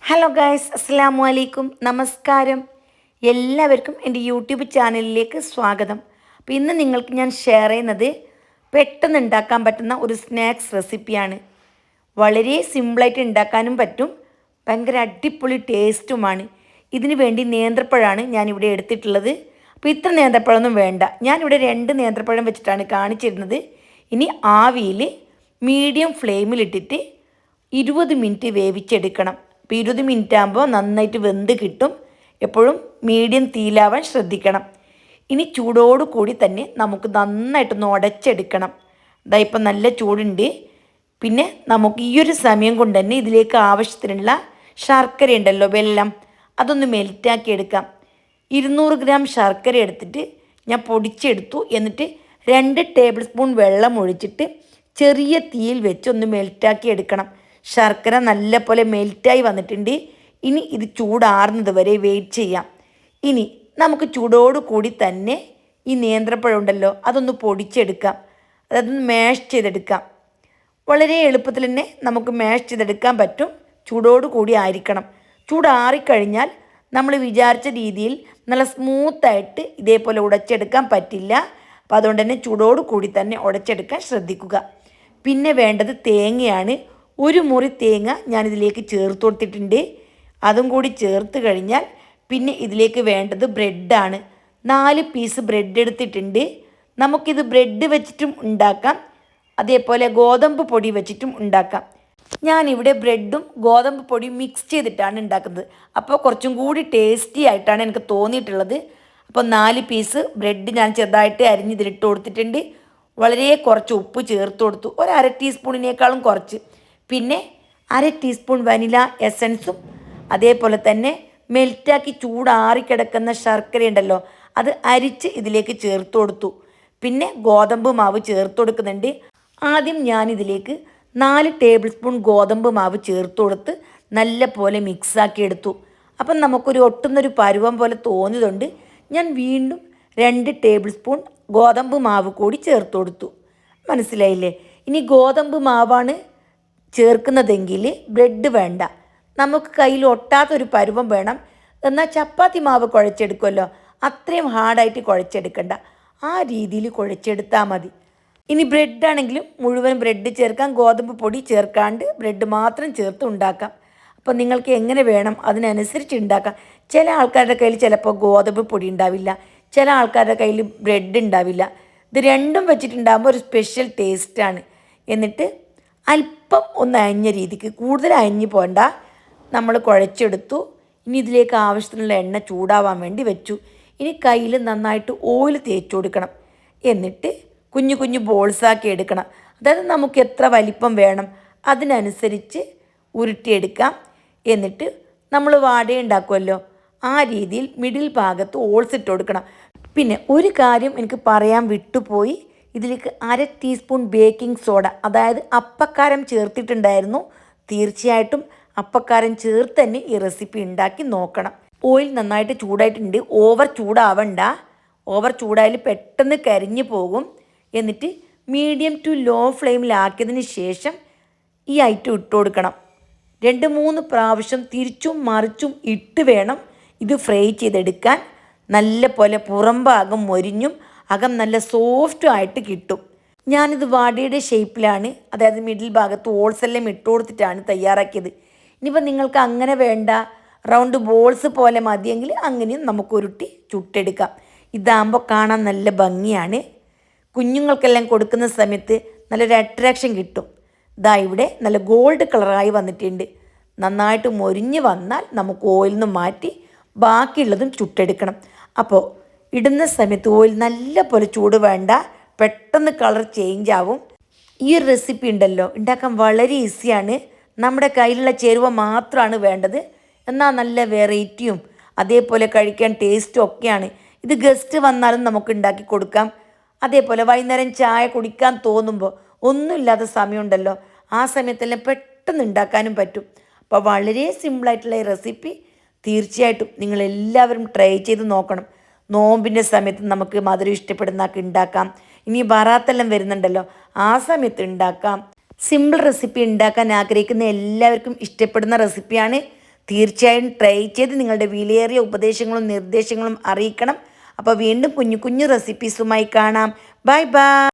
Hello guys, അസ്സലാമു അലൈക്കും, നമസ്കാരം. എല്ലാവർക്കും എൻ്റെ യൂട്യൂബ് ചാനലിലേക്ക് സ്വാഗതം. അപ്പോൾ ഇന്ന് നിങ്ങൾക്ക് ഞാൻ ഷെയർ ചെയ്യുന്നത് പെട്ടെന്ന് ഉണ്ടാക്കാൻ പറ്റുന്ന ഒരു സ്നാക്സ് റെസിപ്പിയാണ്. വളരെ സിമ്പിളായിട്ട് ഉണ്ടാക്കാനും പറ്റും, ഭയങ്കര അടിപൊളി ടേസ്റ്റുമാണ്. ഇതിന് വേണ്ടി നേന്ത്രപ്പഴമാണ് ഞാനിവിടെ എടുത്തിട്ടുള്ളത്. അപ്പോൾ ഇത്ര നേന്ത്രപ്പഴമൊന്നും വേണ്ട, ഞാനിവിടെ 2 നേന്ത്രപ്പഴം വെച്ചിട്ടാണ് കാണിച്ചിരുന്നത്. ഇനി ആവിയിൽ മീഡിയം ഫ്ലെയിമിലിട്ടിട്ട് 20 മിനിറ്റ് വേവിച്ചെടുക്കണം. അപ്പോൾ 20 മിനിറ്റ് ആകുമ്പോൾ നന്നായിട്ട് വെന്ത് കിട്ടും. എപ്പോഴും മീഡിയം തീയിലാവാൻ ശ്രദ്ധിക്കണം. ഇനി ചൂടോടു കൂടി തന്നെ നമുക്ക് നന്നായിട്ടൊന്ന് ഉടച്ചെടുക്കണം. ഇതാ ഇപ്പം നല്ല ചൂടുണ്ട്. പിന്നെ നമുക്ക് ഈ ഒരു സമയം കൊണ്ട് തന്നെ ഇതിലേക്ക് ആവശ്യത്തിനുള്ള ശർക്കര ഉണ്ടല്ലോ, വെല്ലം, അതൊന്ന് മെൽറ്റാക്കി എടുക്കാം. 200 ഗ്രാം ശർക്കര എടുത്തിട്ട് ഞാൻ പൊടിച്ചെടുത്തു. എന്നിട്ട് 2 ടേബിൾ സ്പൂൺ വെള്ളം ഒഴിച്ചിട്ട് ചെറിയ തീയിൽ വെച്ച് ഒന്ന് മെൽറ്റാക്കി എടുക്കണം. ശർക്കര നല്ല പോലെ മെൽറ്റായി വന്നിട്ടുണ്ട്. ഇനി ഇത് ചൂടാറുന്നത് വരെ വെയിറ്റ് ചെയ്യാം. ഇനി നമുക്ക് ചൂടോടു കൂടി തന്നെ ഈ നേന്ത്രപ്പഴം ഉണ്ടല്ലോ അതൊന്ന് പൊടിച്ചെടുക്കാം, അതൊന്ന് മാഷ് ചെയ്തെടുക്കാം. വളരെ എളുപ്പത്തിൽ തന്നെ നമുക്ക് മാഷ് ചെയ്തെടുക്കാൻ പറ്റും. ചൂടോടു കൂടി ആയിരിക്കണം. ചൂടാറിക്കഴിഞ്ഞാൽ നമ്മൾ വിചാരിച്ച രീതിയിൽ നല്ല സ്മൂത്തായിട്ട് ഇതേപോലെ ഉടച്ചെടുക്കാൻ പറ്റില്ല. അപ്പോൾ അതുകൊണ്ട് തന്നെ ചൂടോടു കൂടി തന്നെ ഉടച്ചെടുക്കാൻ ശ്രദ്ധിക്കുക. പിന്നെ വേണ്ടത് തേങ്ങയാണ്. 1 മുറി തേങ്ങ ഞാനിതിലേക്ക് ചേർത്ത് കൊടുത്തിട്ടുണ്ട്. അതും കൂടി ചേർത്ത് കഴിഞ്ഞാൽ പിന്നെ ഇതിലേക്ക് വേണ്ടത് ബ്രെഡാണ്. 4 പീസ് ബ്രെഡ് എടുത്തിട്ടുണ്ട്. നമുക്കിത് ബ്രെഡ് വെച്ചിട്ടും ഉണ്ടാക്കാം, അതേപോലെ ഗോതമ്പ് പൊടി വെച്ചിട്ടും ഉണ്ടാക്കാം. ഞാനിവിടെ ബ്രെഡും ഗോതമ്പ് പൊടിയും മിക്സ് ചെയ്തിട്ടാണ് ഉണ്ടാക്കുന്നത്. അപ്പോൾ കുറച്ചും കൂടി ടേസ്റ്റി ആയിട്ടാണ് എനിക്ക് തോന്നിയിട്ടുള്ളത്. അപ്പോൾ 4 പീസ് ബ്രെഡ് ഞാൻ ചെറുതായിട്ട് അരിഞ്ഞിതിലിട്ട് കൊടുത്തിട്ടുണ്ട്. വളരെ കുറച്ച് ഉപ്പ് ചേർത്ത് കൊടുത്തു, 1/2 ടീസ്പൂണിനേക്കാളും കുറച്ച്. പിന്നെ 1/2 ടീസ്പൂൺ വനില എസൻസും അതേപോലെ തന്നെ മെൽറ്റാക്കി ചൂടാറിക്കിടക്കുന്ന ശർക്കര ഉണ്ടല്ലോ അത് അരിച്ച് ഇതിലേക്ക് ചേർത്ത് കൊടുത്തു. പിന്നെ ഗോതമ്പ് മാവ് ചേർത്ത് കൊടുക്കുന്നുണ്ട്. ആദ്യം ഞാനിതിലേക്ക് 4 ടേബിൾ സ്പൂൺ ഗോതമ്പ് മാവ് ചേർത്ത് കൊടുത്ത് നല്ല പോലെ മിക്സാക്കി എടുത്തു. അപ്പം നമുക്കൊരു ഒട്ടുന്നൊരു പരുവം പോലെ തോന്നിയതുകൊണ്ട് ഞാൻ വീണ്ടും 2 ടേബിൾ സ്പൂൺ ഗോതമ്പ് മാവ് കൂടി ചേർത്ത് കൊടുത്തു. മനസ്സിലായില്ലേ? ഇനി ഗോതമ്പ് മാവാണ് ചേർക്കുന്നതെങ്കിൽ ബ്രെഡ് വേണ്ട, നമുക്ക് കയ്യിൽ ഒട്ടാത്തൊരു പരുവം വേണം. എന്നാൽ ചപ്പാത്തി മാവ് കുഴച്ചെടുക്കുമല്ലോ, അത്രയും ഹാർഡായിട്ട് കുഴച്ചെടുക്കണ്ട, ആ രീതിയിൽ കുഴച്ചെടുത്താൽ മതി. ഇനി ബ്രെഡാണെങ്കിലും മുഴുവൻ ബ്രെഡ് ചേർക്കാം, ഗോതമ്പ് പൊടി ചേർക്കാണ്ട് ബ്രെഡ് മാത്രം ചേർത്ത് ഉണ്ടാക്കാം. അപ്പോൾ നിങ്ങൾക്ക് എങ്ങനെ വേണം അതിനനുസരിച്ച് ഉണ്ടാക്കാം. ചില ആൾക്കാരുടെ കയ്യിൽ ചിലപ്പോൾ ഗോതമ്പ് പൊടി ഉണ്ടാവില്ല, ചില ആൾക്കാരുടെ കയ്യിൽ ബ്രെഡ് ഉണ്ടാവില്ല. ഇത് രണ്ടും വെച്ചിട്ടുണ്ടാകുമ്പോൾ ഒരു സ്പെഷ്യൽ ടേസ്റ്റാണ്. എന്നിട്ട് അല്പം ഒന്ന് അയഞ്ഞ രീതിക്ക്, കൂടുതൽ അയഞ്ഞു പോകണ്ട, നമ്മൾ കുഴച്ചെടുത്തു. ഇനി ഇതിലേക്ക് ആവശ്യത്തിനുള്ള എണ്ണ ചൂടാവാൻ വേണ്ടി വെച്ചു. ഇനി കയ്യിൽ നന്നായിട്ട് ഓയിൽ തേച്ച് കൊടുക്കണം. എന്നിട്ട് കുഞ്ഞു കുഞ്ഞു ബോൾസാക്കി എടുക്കണം. അതായത് നമുക്ക് എത്ര വലിപ്പം വേണം അതിനനുസരിച്ച് ഉരുട്ടിയെടുക്കാം. എന്നിട്ട് നമ്മൾ വാട ഉണ്ടാക്കുമല്ലോ ആ രീതിയിൽ മിഡിൽ ഭാഗത്ത് ഓൾസ് ഇട്ട് കൊടുക്കണം. പിന്നെ ഒരു കാര്യം എനിക്ക് പറയാൻ വിട്ടുപോയി, ഇതിലേക്ക് 1/2 ടീസ്പൂൺ ബേക്കിംഗ് സോഡ, അതായത് അപ്പക്കാരം ചേർത്തിട്ടുണ്ടായിരുന്നു. തീർച്ചയായിട്ടും അപ്പക്കാരം ചേർത്ത് തന്നെ ഈ റെസിപ്പി ഉണ്ടാക്കി നോക്കണം. ഓയിൽ നന്നായിട്ട് ചൂടായിട്ടുണ്ട്, ഓവർ ചൂടാവണ്ട. ഓവർ ചൂടായാൽ പെട്ടെന്ന് കരിഞ്ഞു പോകും. എന്നിട്ട് മീഡിയം ടു ലോ ഫ്ലെയിമിലാക്കിയതിന് ശേഷം ഈ ഐറ്റം ഇട്ട് കൊടുക്കണം. 2-3 പ്രാവശ്യം തിരിച്ചും മറിച്ചും ഇട്ട് വേണം ഇത് ഫ്രൈ ചെയ്തെടുക്കാൻ. നല്ല പോലെ പുറം ഭാഗം മൊരിഞ്ഞും അകം നല്ല സോഫ്റ്റും ആയിട്ട് കിട്ടും. ഞാനിത് വാടയുടെ ഷേപ്പിലാണ്, അതായത് മിഡിൽ ഭാഗത്ത് ഓൾസ് എല്ലാം ഇട്ട് കൊടുത്തിട്ടാണ് തയ്യാറാക്കിയത്. ഇനിയിപ്പോൾ നിങ്ങൾക്ക് അങ്ങനെ വേണ്ട, റൗണ്ട് ബോൾസ് പോലെ മതിയെങ്കിൽ അങ്ങനെയും നമുക്ക് ഉരുട്ടി ചുട്ടെടുക്കാം. ഇതാകുമ്പോൾ കാണാൻ നല്ല ഭംഗിയാണ്. കുഞ്ഞുങ്ങൾക്കെല്ലാം കൊടുക്കുന്ന സമയത്ത് നല്ലൊരു അട്രാക്ഷൻ കിട്ടും. ഇതാ ഇവിടെ നല്ല ഗോൾഡ് കളറായി വന്നിട്ടുണ്ട്. നന്നായിട്ട് മൊരിഞ്ഞ് വന്നാൽ നമുക്ക് ഓയിൽ നിന്ന് മാറ്റി ബാക്കിയുള്ളതും ചുട്ടെടുക്കണം. അപ്പോൾ ഇടുന്ന സമയത്ത് ഓയിൽ നല്ല പോലെ ചൂട് വേണ്ട, പെട്ടെന്ന് കളർ ചേഞ്ച് ആവും. ഈ ഒരു റെസിപ്പി ഉണ്ടല്ലോ ഉണ്ടാക്കാൻ വളരെ ഈസിയാണ്. നമ്മുടെ കയ്യിലുള്ള ചേരുവ മാത്രമാണ് വേണ്ടത്. എന്നാൽ നല്ല വെറൈറ്റിയും അതേപോലെ കഴിക്കാൻ ടേസ്റ്റും ഒക്കെയാണ്. ഇത് ഗസ്റ്റ് വന്നാലും നമുക്ക് ഉണ്ടാക്കി കൊടുക്കാം. അതേപോലെ വൈകുന്നേരം ചായ കുടിക്കാൻ തോന്നുമ്പോൾ ഒന്നുമില്ലാത്ത സമയമുണ്ടല്ലോ, ആ സമയത്തെല്ലാം പെട്ടെന്ന് ഉണ്ടാക്കാനും പറ്റും. അപ്പോൾ വളരെ സിമ്പിളായിട്ടുള്ള ഈ റെസിപ്പി തീർച്ചയായിട്ടും നിങ്ങളെല്ലാവരും ട്രൈ ചെയ്ത് നോക്കണം. നോമ്പിൻ്റെ സമയത്ത് നമുക്ക് മധുരം ഇഷ്ടപ്പെടുന്നതൊക്കെ ഉണ്ടാക്കാം. ഇനി ബറാത്തെല്ലാം വരുന്നുണ്ടല്ലോ ആ സമയത്ത് ഉണ്ടാക്കാം. സിമ്പിൾ റെസിപ്പി ഉണ്ടാക്കാൻ ആഗ്രഹിക്കുന്ന എല്ലാവർക്കും ഇഷ്ടപ്പെടുന്ന റെസിപ്പിയാണ്. തീർച്ചയായും ട്രൈ ചെയ്ത് നിങ്ങളുടെ വിലയേറിയ ഉപദേശങ്ങളും നിർദ്ദേശങ്ങളും അറിയിക്കണം. അപ്പോൾ വീണ്ടും കുഞ്ഞു കുഞ്ഞു റെസിപ്പീസുമായി കാണാം. Bye bye.